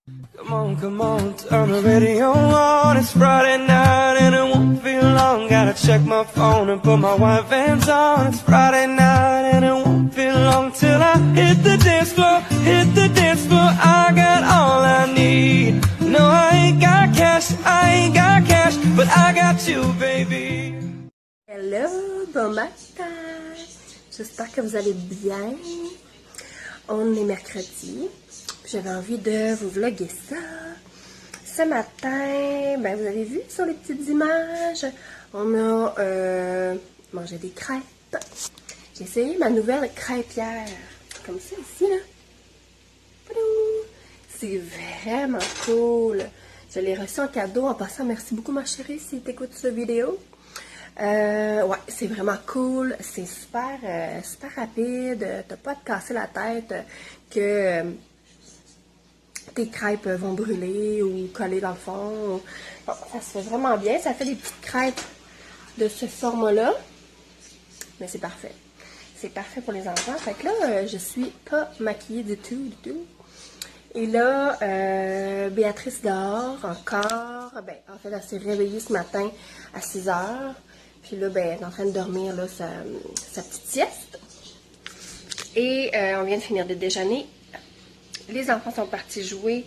Come on, turn the radio on. It's Friday night and it won't be long. Gotta check my phone and put my white vans on. It's Friday night and it won't be long till I hit the dance floor, hit the dance floor. I got all I need. No, I ain't got cash, but I got you, baby. Hello, bon matin. J'espère que vous allez bien. On est mercredi. J'avais envie de vous vlogger ça. Ce matin, ben vous avez vu sur les petites images, on a mangé des crêpes. J'ai essayé ma nouvelle crêpière. Comme ça ici, là. C'est vraiment cool. Je l'ai reçu en cadeau. En passant, merci beaucoup ma chérie si tu écoutes cette vidéo. Ouais, c'est vraiment cool. C'est super, super rapide. T'as pas à te casser la tête que tes crêpes vont brûler ou coller dans le fond. Bon, ça se fait vraiment bien. Ça fait des petites crêpes de ce format-là. Mais c'est parfait. C'est parfait pour les enfants. Fait que là, je suis pas maquillée du tout, Et là, Béatrice dort encore. Ben, en fait, elle s'est réveillée ce matin à 6 heures. Puis là, ben, elle est en train de dormir là, sa petite sieste. Et on vient de finir de déjeuner. Les enfants sont partis jouer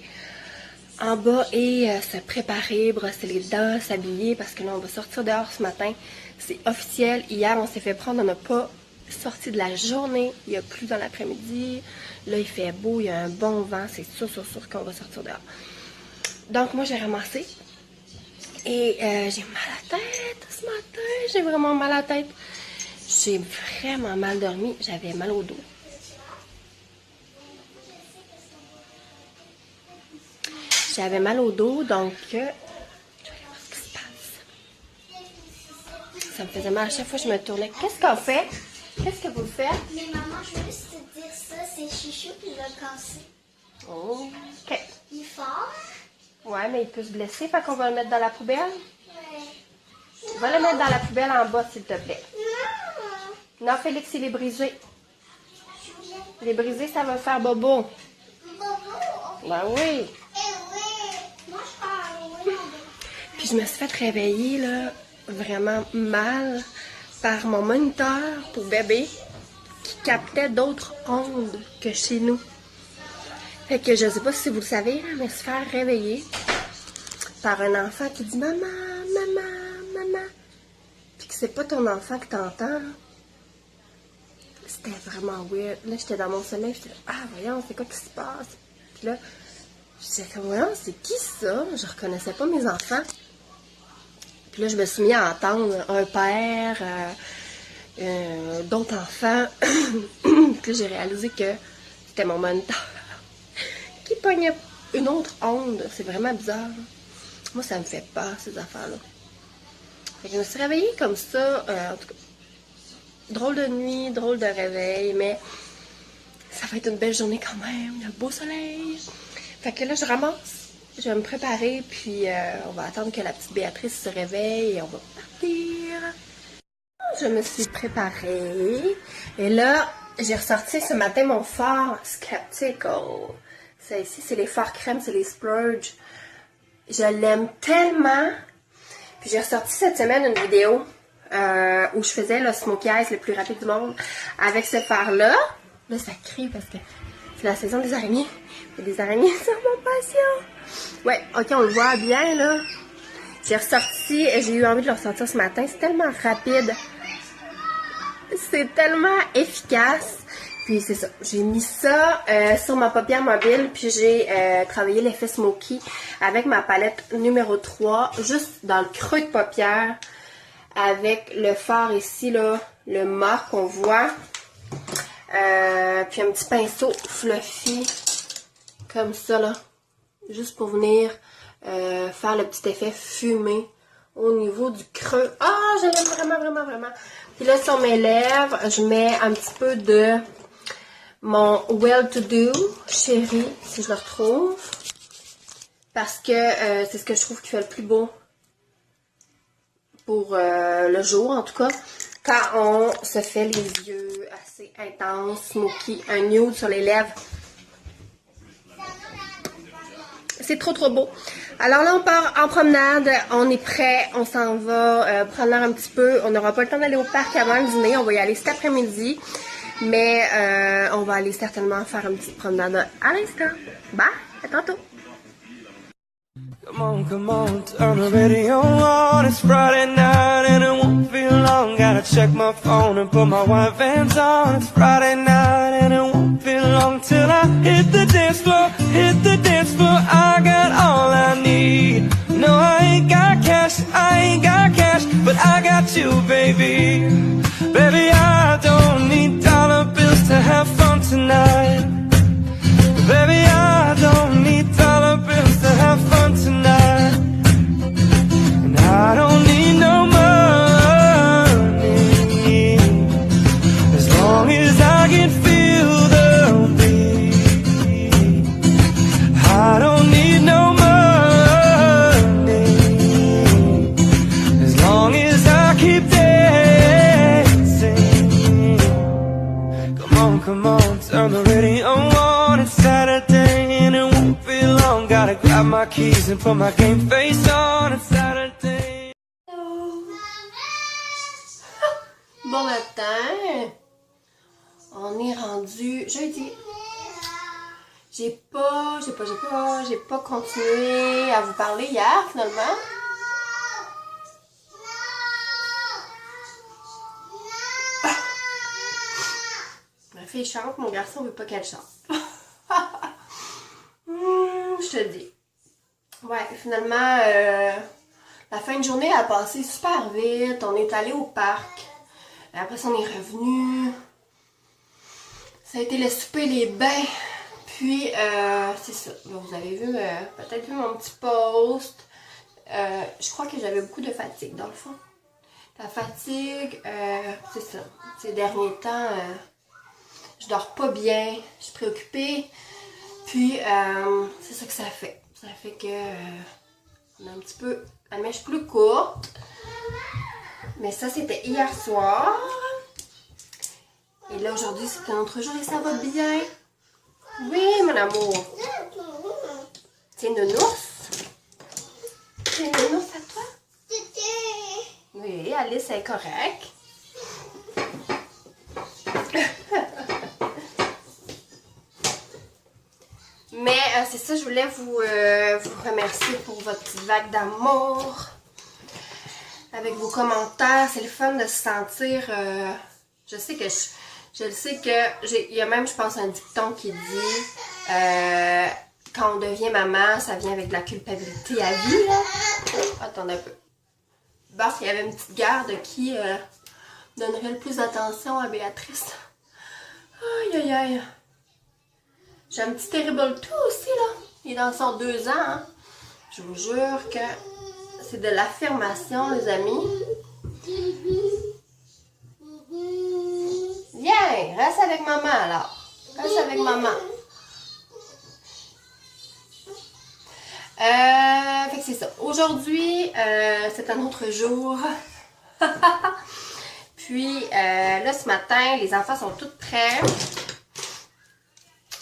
en bas et se préparer, brosser les dents, s'habiller parce que là, on va sortir dehors ce matin. C'est officiel. Hier, on s'est fait prendre, on n'a pas sorti de la journée. Il y a plu dans l'après-midi. Là, il fait beau, il y a un bon vent. C'est sûr qu'on va sortir dehors. Donc, moi, j'ai ramassé. Et j'ai mal à la tête ce matin. J'ai vraiment mal à la tête. J'ai vraiment mal dormi. J'avais mal au dos. J'avais mal au dos, donc je vais aller voir ce qui se passe. Ça me faisait mal à chaque fois que je me tournais. Qu'est-ce qu'on fait? Qu'est-ce que vous faites? Mais maman, je veux juste te dire ça, c'est Chichou qui l'a cassé. Oh, ok. Il est fort? Ouais, mais il peut se blesser, fait qu'on va le mettre dans la poubelle. Ouais. Va le mettre dans la poubelle en bas, s'il te plaît. Non. Non, Félix, il est brisé. Julien. Il est brisé, ça va faire bobo. Bobo. Ben oui. Eh oui. Moi, je parle. Oui, Puis je me suis fait réveiller, là, vraiment mal par mon moniteur pour bébé qui captait d'autres ondes que chez nous. Fait que je sais pas si vous le savez, là, mais se faire réveiller par un enfant qui dit « Maman, maman, maman », puis que c'est pas ton enfant que t'entends, c'était vraiment weird. Là, j'étais dans mon sommeil, j'étais « Ah, voyons, c'est quoi qui se passe? » Puis là, j'étais comme « Voyons, c'est qui ça? » Je reconnaissais pas mes enfants. Puis là, je me suis mis à entendre un père, d'autres enfants. Puis là, j'ai réalisé que c'était mon moniteur qui pognait une autre onde. C'est vraiment bizarre. Moi, ça me fait peur, ces affaires-là. Fait que je me suis réveillée comme ça. En tout cas, drôle de nuit, drôle de réveil, mais ça va être une belle journée quand même. Il y a le beau soleil. Fait que là, je ramasse. Je vais me préparer, puis on va attendre que la petite Béatrice se réveille et on va partir. Je me suis préparée. Et là, j'ai ressorti ce matin mon fard Skeptical. Ça ici, c'est les fards crème, c'est les Splurge. Je l'aime tellement. Puis j'ai ressorti cette semaine une vidéo où je faisais le smokey eyes le plus rapide du monde avec ce fard-là. Là, ça crie parce que c'est la saison des araignées. Il y a des araignées sur mon patio. Ouais, ok, on le voit bien, là. J'ai ressorti, j'ai eu envie de le ressortir ce matin. C'est tellement rapide. C'est tellement efficace. Puis c'est ça, j'ai mis ça sur ma paupière mobile. Puis j'ai travaillé l'effet smoky avec ma palette numéro 3. Juste dans le creux de paupière. Avec le fard ici, là, le mat qu'on voit. Puis un petit pinceau fluffy. Comme ça, là. Juste pour venir faire le petit effet fumé au niveau du creux. Ah, je l'aime vraiment, vraiment, vraiment. Puis là, sur mes lèvres, je mets un petit peu de mon Well To Do Chéri, si je le retrouve. Parce que c'est ce que je trouve qui fait le plus beau pour le jour, en tout cas. Quand on se fait les yeux assez intenses, smoky, un nude sur les lèvres. C'est trop trop beau. Alors là, on part en promenade, on est prêt, on s'en va prendre l'air un petit peu. On n'aura pas le temps d'aller au parc avant le dîner, on va y aller cet après-midi. Mais on va aller certainement faire une petite promenade à l'instant. Bye, à tantôt! Come on, turn the radio on. It's Friday night and it won't feel long. Gotta check my phone and put my white vans on. It's Friday night and it won't feel long till I hit the dance floor, hit the dance floor. I got all I need. No, I ain't got cash, but I got you, baby. Baby, I don't need dollar bills to have fun tonight. Baby, I don't need dollar bills to have fun tonight. And I don't need no money, as long as I can feel the beat. I don't need no money, as long as I keep dancing. Come on, turn the radio on. It's Saturday and it won't be long. Gotta grab my keys and put my game face on. It's Saturday. Bon matin! On est rendu jeudi. J'ai pas continué à vous parler hier finalement. Ma fille chante, mon garçon veut pas qu'elle chante. Je te dis. Ouais, finalement, la fin de journée a passé super vite. On est allé au parc. Après ça, on est revenu. Ça a été le souper, les bains. Puis, c'est ça. Vous avez vu, peut-être vu mon petit post. Je crois que j'avais beaucoup de fatigue, dans le fond. La fatigue, c'est ça. Ces derniers temps, je dors pas bien. Je suis préoccupée. Puis, c'est ça que ça fait. Ça fait que on a un petit peu la mèche plus courte. Mais ça, c'était hier soir. Et là, aujourd'hui, c'est un autre jour et ça va bien. Oui, mon amour. C'est nounours. C'est nounours à toi? Oui, Alice est correcte. Mais c'est ça, je voulais vous remercier pour votre petite vague d'amour. Avec vos commentaires, c'est le fun de se sentir... je sais que je le sais que... Il y a même, je pense, un dicton qui dit... quand on devient maman, ça vient avec de la culpabilité à vie, là. Attendez un peu. Bon, il y avait une petite garde qui donnerait le plus d'attention à Béatrice. Aïe, aïe, aïe. J'ai un petit Terrible 2 aussi, là. Il est dans son 2 ans, hein. Je vous jure que c'est de l'affirmation, les amis. Viens, reste avec maman, alors. Reste avec maman. Fait que c'est ça. Aujourd'hui, c'est un autre jour. Puis, là, ce matin, les enfants sont tous prêts.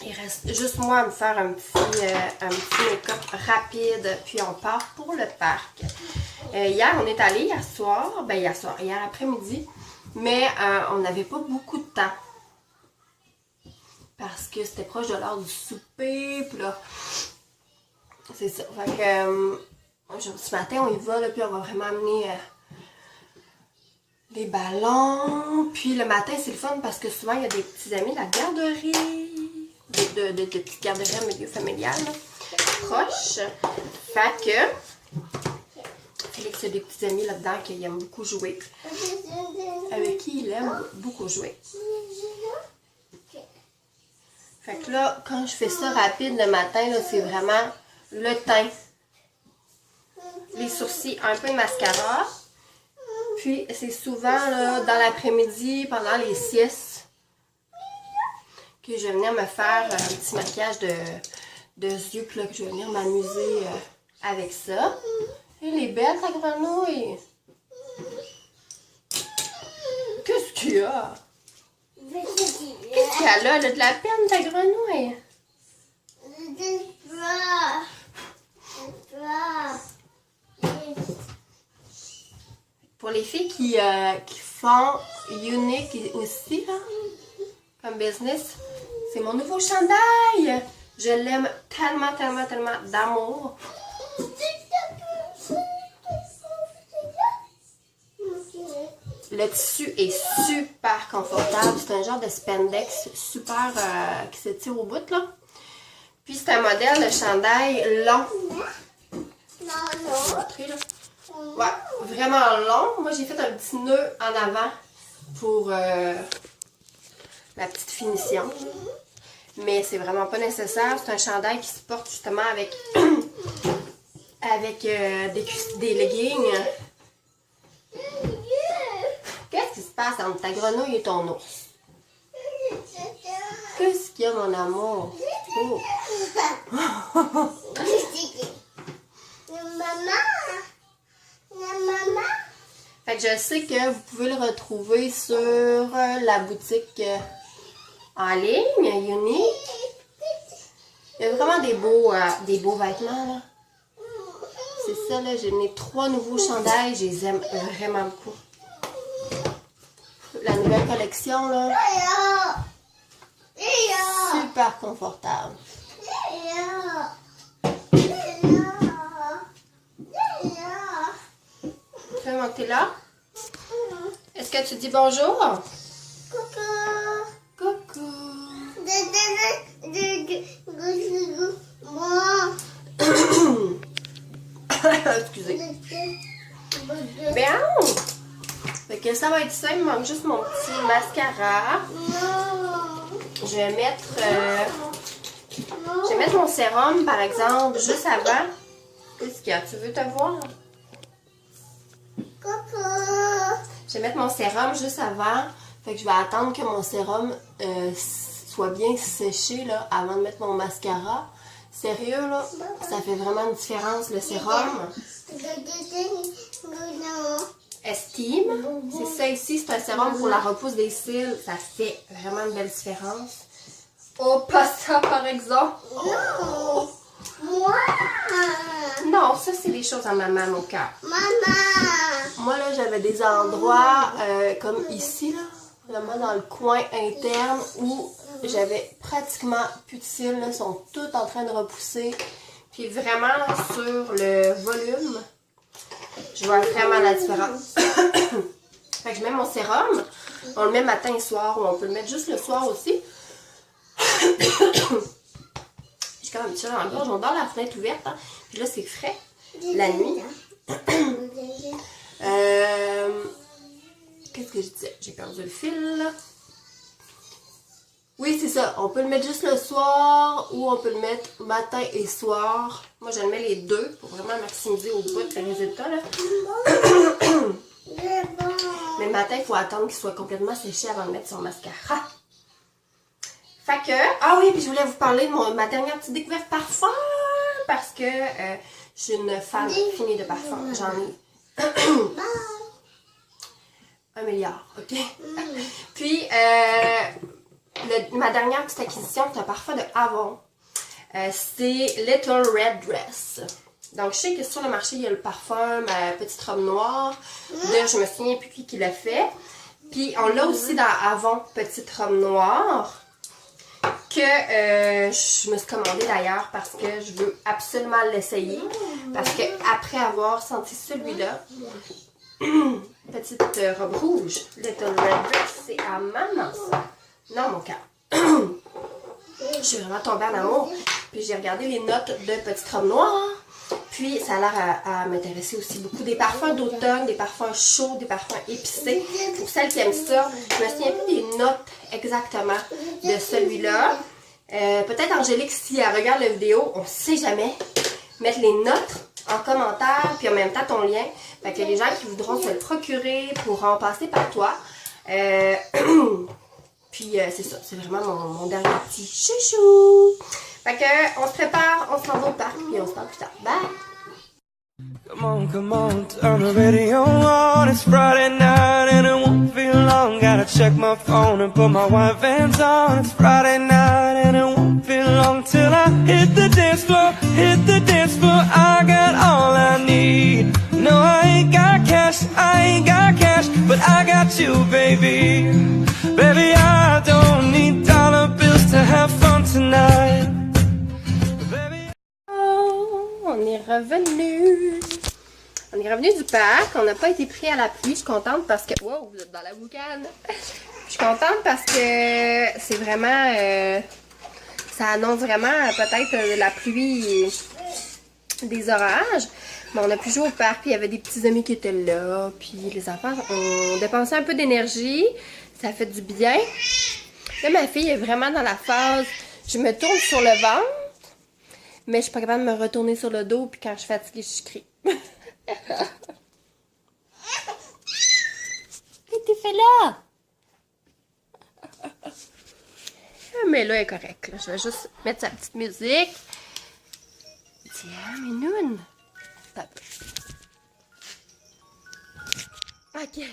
Il reste juste moi à me faire un petit make-up rapide, puis on part pour le parc. Hier, on est allé, hier après-midi, mais on n'avait pas beaucoup de temps. Parce que c'était proche de l'heure du souper, puis là, c'est ça. Fait que ce matin, on y va, là, puis on va vraiment amener les ballons. Puis le matin, c'est le fun parce que souvent, il y a des petits amis de la garderie. De petites garderies en milieu familial, là, proches. Fait que Félix a des petits amis là-dedans qu'il aime beaucoup jouer. Avec qui il aime beaucoup jouer. Fait que là, quand je fais ça rapide le matin, là, c'est vraiment le teint, les sourcils, un peu de mascara. Puis c'est souvent là, dans l'après-midi, pendant les siestes, que je vais venir me faire un petit maquillage de yeux, là, que je vais venir m'amuser avec ça. Elle est belle, ta grenouille! Qu'est-ce qu'il y a? Qu'est-ce qu'elle a? Elle a de la peine, ta grenouille? Pour les filles qui font Unique aussi, là, comme business, c'est mon nouveau chandail. Je l'aime tellement, tellement, tellement d'amour. Le tissu est super confortable. C'est un genre de spandex super qui s'étire au bout, là. Puis c'est un modèle de chandail long. Ouais, vraiment long. Moi, j'ai fait un petit nœud en avant pour la petite finition. Mais c'est vraiment pas nécessaire. C'est un chandail qui se porte justement avec, des leggings. Qu'est-ce qui se passe entre ta grenouille et ton ours? Qu'est-ce qu'il y a, mon amour? Oh. Fait que je sais que vous pouvez le retrouver sur la boutique en ligne, Unique. Il y a vraiment des beaux vêtements, là. C'est ça, là. J'ai mis 3 nouveaux chandails. Je les aime vraiment beaucoup. La nouvelle collection, là. Super confortable. Tu veux monter là? Est-ce que tu dis bonjour? Coucou. Excusez. Bien. Fait que ça va être ça. Il me manque juste mon petit mascara. Je vais mettre mon sérum, par exemple, juste avant. Qu'est-ce qu'il y a? Tu veux te voir? Je vais mettre mon sérum juste avant. Fait que je vais attendre que mon sérum soit bien séché là, avant de mettre mon mascara. Sérieux, là, ça fait vraiment une différence, le sérum. Estime, c'est ça ici, c'est un sérum pour la repousse des cils. Ça fait vraiment une belle différence. Oh, pas ça, par exemple. Oh. Non, ça, c'est des choses à maman, mon cœur. Moi, là, j'avais des endroits comme ici, là, vraiment dans le coin interne où j'avais pratiquement plus de cils, là, sont tous en train de repousser. Puis vraiment, là, sur le volume, je vois vraiment la différence. Fait que je mets mon sérum, on le met matin et soir, ou on peut le mettre juste le soir aussi. J'ai quand même un petit chat dans la gorge, on dort la fenêtre ouverte, hein. Puis là c'est frais, la nuit. Qu'est-ce que je disais? J'ai perdu le fil, là. Oui, c'est ça. On peut le mettre juste le soir ou on peut le mettre matin et soir. Moi, je le mets les deux pour vraiment maximiser au bout le résultat, là. Mais le matin, il faut attendre qu'il soit complètement séché avant de mettre son mascara. Fait que... Ah oui, puis je voulais vous parler de ma dernière petite découverte parfum. Parce que je suis une fan finie de parfum. J'en ai 1 milliard, ok? Puis... ma dernière petite acquisition, c'est un parfum de Avon. C'est Little Red Dress. Donc, je sais que sur le marché, il y a le parfum Petite Robe Noire. Là, je me souviens plus qui l'a fait. Puis, on l'a aussi dans Avon Petite Robe Noire. Que je me suis commandé d'ailleurs parce que je veux absolument l'essayer. Parce que après avoir senti celui-là, Petite Robe Rouge, Little Red Dress, c'est à maman ça. Non, mon cœur. Je suis vraiment tombée en amour. Puis j'ai regardé les notes de Petite Robe Noire. Puis ça a l'air à m'intéresser aussi beaucoup. Des parfums d'automne, des parfums chauds, des parfums épicés. Pour celles qui aiment ça, je me souviens plus des notes exactement de celui-là. Peut-être Angélique, si elle regarde la vidéo, on ne sait jamais. Mettre les notes en commentaire, puis en même temps ton lien. Fait que les gens qui voudront se le procurer pourront passer par toi. Puis c'est ça, c'est vraiment mon dernier petit chouchou. Fait que on se prépare, on se rend au parc, puis on se parle plus tard. Bye! Come on, turn the radio on. It's Friday night and it won't feel long. Gotta check my phone and put my white Vans on. It's Friday night and it won't feel long till I hit the dance floor, hit the dance floor. I got all I need. No, I ain't got cash, I ain't got got you, baby. Baby, I don't need dollar bills to have fun tonight. Baby, Oh, on est revenu. On est revenu du parc. On n'a pas été pris à la pluie. Je suis contente parce que... Wow, vous êtes dans la boucane. Je suis contente parce que c'est vraiment... ça annonce vraiment peut-être la pluie et des orages. Mais on a pu jouer au parc, puis il y avait des petits amis qui étaient là. Puis les enfants ont dépensé un peu d'énergie. Ça fait du bien. Là, ma fille est vraiment dans la phase... Je me tourne sur le ventre, mais je suis pas capable de me retourner sur le dos. Puis quand je suis fatiguée, je crie. Qu'est-ce que tu fais là? Mais là, elle est correcte. Là. Je vais juste mettre sa petite musique. Tiens, Minoune. Ok.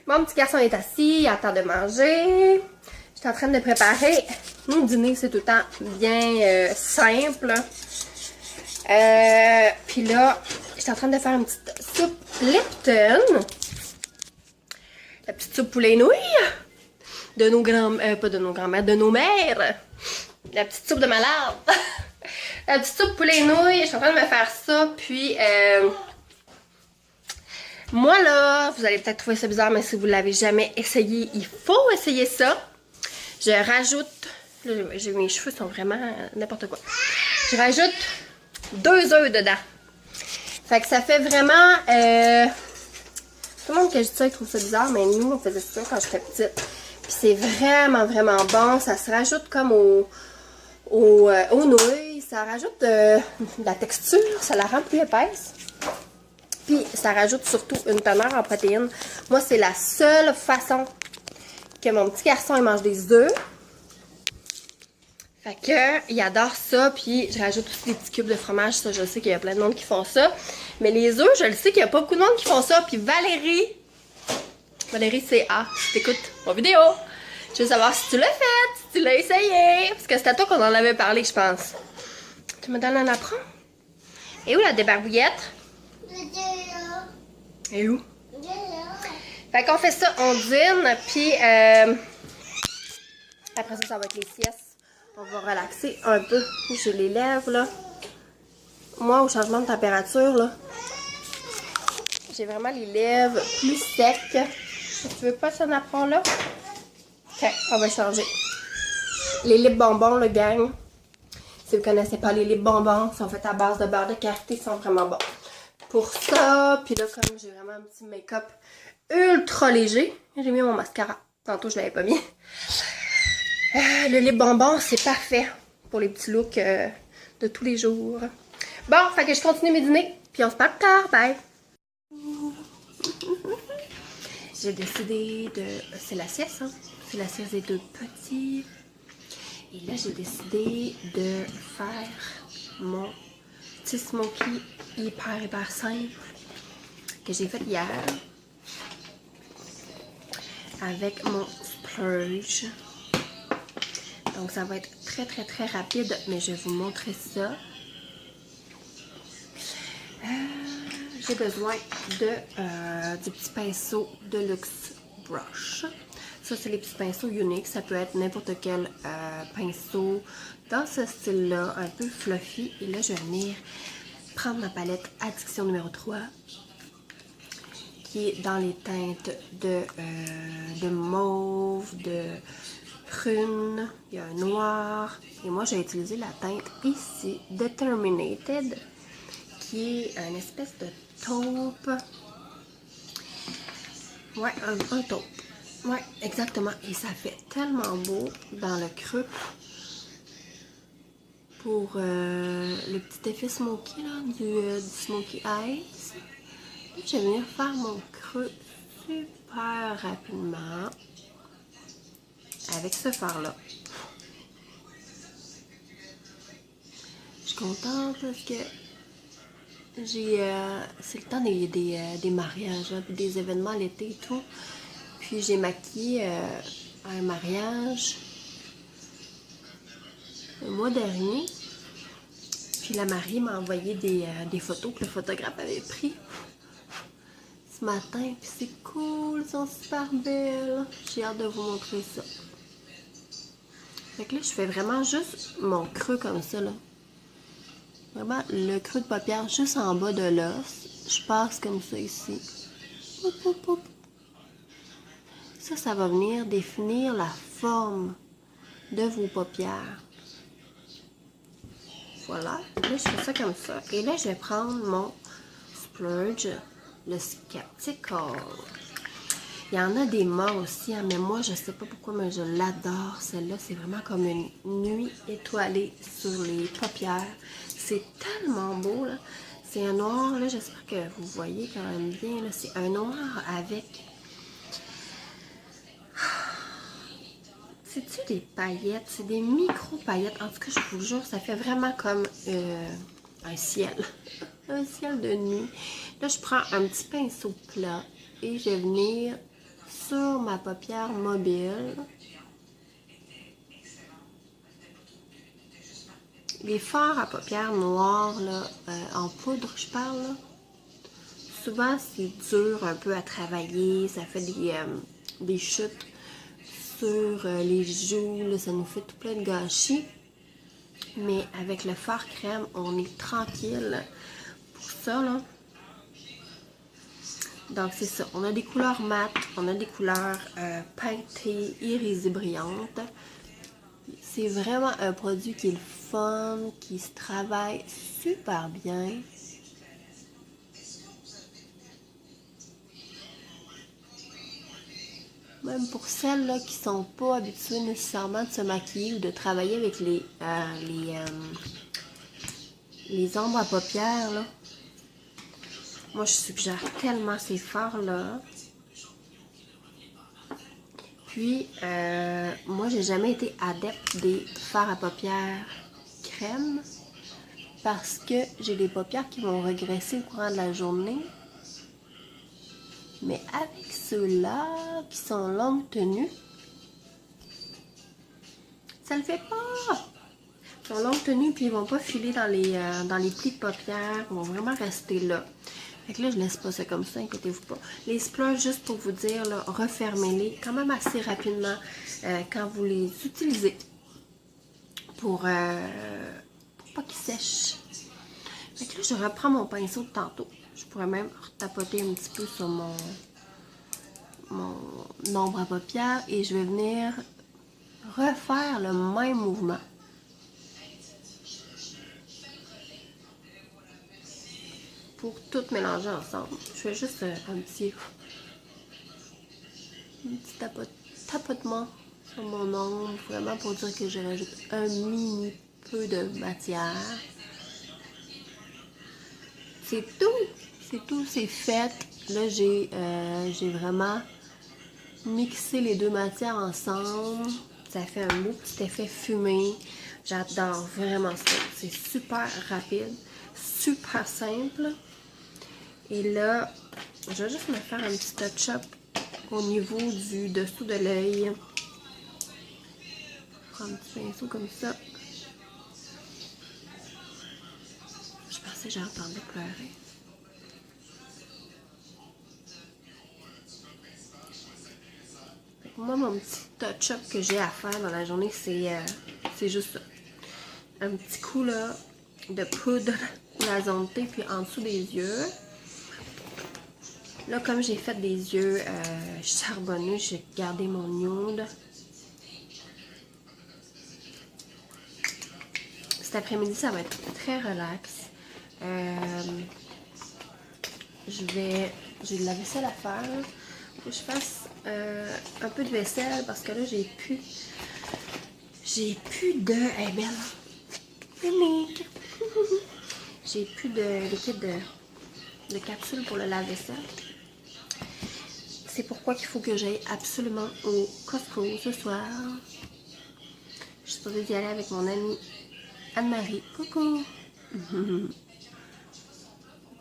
Mon petit garçon est assis, il attend de manger. Je suis en train de préparer. Mon dîner, c'est tout le temps bien simple. Puis là, je suis en train de faire une petite soupe Lipton. La petite soupe poulet et nouilles. De nos grands-mères, pas de nos grands-mères, de nos mères. La petite soupe de malade. La petite soupe poulet et nouilles. Je suis en train de me faire ça. Puis, moi là, vous allez peut-être trouver ça bizarre, mais si vous l'avez jamais essayé, il faut essayer ça. Je rajoute, là, mes cheveux sont vraiment n'importe quoi. Je rajoute 2 œufs dedans. Fait que ça fait vraiment... tout le monde que je dis ça, il trouve ça bizarre, mais nous, on faisait ça quand j'étais petite. Puis c'est vraiment, vraiment bon. Ça se rajoute comme aux nouilles. Ça rajoute de la texture. Ça la rend plus épaisse. Puis ça rajoute surtout une teneur en protéines. Moi, c'est la seule façon que mon petit garçon il mange des œufs. Fait que, il adore ça. Puis je rajoute aussi des petits cubes de fromage. Ça, je sais qu'il y a plein de monde qui font ça. Mais les œufs, je le sais qu'il n'y a pas beaucoup de monde qui font ça. Puis Valérie, CA, si t'écoutes mon vidéo, je veux savoir si tu l'as fait, si tu l'as essayé. Parce que c'est à toi qu'on en avait parlé, je pense. Tu me donnes un apprend? Et où la débarbouillette? Et où? Fait qu'on fait ça, on dîne, puis après ça, ça va être les siestes. On va relaxer un peu. J'ai les lèvres, là. Moi, au changement de température, là, j'ai vraiment les lèvres plus secs. Tu veux pas ça apprend là? Ok, on va changer. Les lips bonbons, le gang. Si vous connaissez pas les lips bonbons, sont faits à base de beurre de karité, ils sont vraiment bons. Pour ça, puis là, comme j'ai vraiment un petit make-up ultra léger, j'ai mis mon mascara. Tantôt, je l'avais pas mis. Le lip bonbon, c'est parfait pour les petits looks de tous les jours. Bon, fait que je continue mes dîners, puis on se parle plus tard. Bye! J'ai décidé de... C'est la sieste, hein? C'est la sieste des 2 petits. Et là, j'ai décidé de faire mon petit smokey hyper simple que j'ai fait hier avec mon splurge. Donc, ça va être très rapide, mais je vais vous montrer ça. J'ai besoin de du petit pinceau de Luxe Brush. Ça, c'est les petits pinceaux uniques. Ça peut être n'importe quel pinceau dans ce style-là, un peu fluffy. Et là, je vais venir prendre ma palette Addiction numéro 3, qui est dans les teintes de mauve, de prune, il y a un noir. Et moi, j'ai utilisé la teinte ici, Determinated, qui est une espèce de taupe. Ouais, un taupe. Ouais, exactement. Et ça fait tellement beau dans le creux pour le petit effet smoky là, du smoky eyes. Je vais venir faire mon creux super rapidement avec ce fard-là. Je suis contente parce que c'est le temps des mariages, hein, des événements l'été et tout. Puis j'ai maquillé à un mariage le mois dernier. Puis la mariée m'a envoyé des photos que le photographe avait pris. ce matin, puis c'est cool, elles sont super belles. J'ai hâte de vous montrer ça. Fait que là, je fais vraiment juste mon creux comme ça, là. Vraiment, le creux de paupière juste en bas de l'os. Je passe comme ça ici. Hop, hop, hop. Ça va venir définir la forme de vos paupières. Voilà. Là, je fais ça comme ça. Et là, je vais prendre mon splurge, le Skeptical. Il y en a des morts aussi, hein, mais moi, je sais pas pourquoi, mais je l'adore. Celle-là, c'est vraiment comme une nuit étoilée sur les paupières. C'est tellement beau, là. C'est un noir, là, j'espère que vous voyez quand même bien, là. C'est un noir avec... C'est-tu des paillettes? C'est des micro-paillettes. En tout cas, je vous jure, ça fait vraiment comme un ciel. Un ciel de nuit. Là, je prends un petit pinceau plat et je vais venir sur ma paupière mobile. Les fards à paupières noires, là, en poudre, je parle, là. Souvent, c'est dur un peu à travailler. Ça fait des chutes sur les joues. Là, ça nous fait tout plein de gâchis. Mais avec le fard crème, on est tranquille pour ça, là. Donc, c'est ça. On a des couleurs mates, on a des couleurs peintées, irisées, brillantes. C'est vraiment un produit qui est le fun, qui se travaille super bien. Même pour celles-là qui sont pas habituées nécessairement de se maquiller ou de travailler avec les ombres à paupières, là. Moi, je suggère tellement ces fards-là. Puis, moi, j'ai jamais été adepte des fards à paupières crème parce que j'ai des paupières qui vont regresser au courant de la journée. Mais avec ceux-là, qui sont longue tenue, ça le fait pas! Ils sont longue tenue, puis ils vont pas filer dans les plis de paupières. Ils vont vraiment rester là. Fait que là, je laisse pas ça comme ça, inquiétez-vous pas. Les splurges, juste pour vous dire, là, refermez-les quand même assez rapidement quand vous les utilisez pour pas qu'ils sèchent. Fait que là, je reprends mon pinceau de tantôt. Je pourrais même tapoter un petit peu sur mon ombre à paupières et je vais venir refaire le même mouvement. Pour tout mélanger ensemble. Je fais juste un petit tapotement sur mon ombre, vraiment pour dire que je rajoute un mini peu de matière. C'est tout, c'est fait. Là, j'ai vraiment mixé les deux matières ensemble. Ça fait un beau petit effet fumé. J'adore vraiment ça. C'est super rapide, super simple. Et là, je vais juste me faire un petit touch-up au niveau du dessous de l'œil. Je prends un petit pinceau comme ça. Je pensais que j'entendais pleurer. Moi, mon petit touch-up que j'ai à faire dans la journée, c'est juste ça. Un petit coup là, de poudre dans la zone T, puis en dessous des yeux. Là, comme j'ai fait des yeux charbonneux, j'ai gardé mon nude. Cet après-midi, ça va être très relax. J'ai de la vaisselle à faire. Faut que je fasse un peu de vaisselle parce que là, j'ai plus de... Hey, belle! Unique! J'ai plus de liquide de capsule pour le lave-vaisselle. C'est pourquoi il faut que j'aille absolument au Costco ce soir. Je suis supposée d'y aller avec mon amie Anne-Marie. Coucou!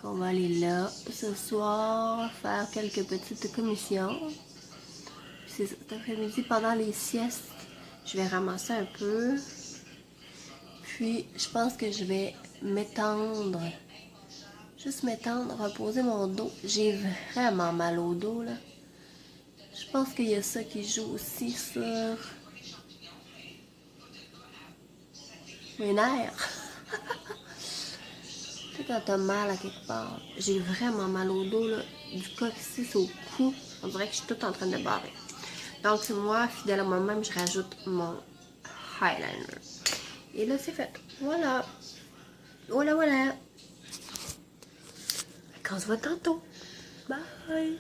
On va aller là ce soir, faire quelques petites commissions. Puis cet après-midi, pendant les siestes, je vais ramasser un peu. Puis, je pense que je vais m'étendre. Je Juste m'étendre, reposer mon dos. J'ai vraiment mal au dos, là. Je pense qu'il y a ça qui joue aussi sur mes nerfs. Tu sais, quand t'as mal à quelque part. J'ai vraiment mal au dos, là. Du coccyx au cou. On dirait que je suis toute en train de barrer. Donc, c'est moi, fidèle à moi-même, je rajoute mon eyeliner. Et là, c'est fait. Voilà. Voilà, voilà. Qu'on se voit tantôt. Bye.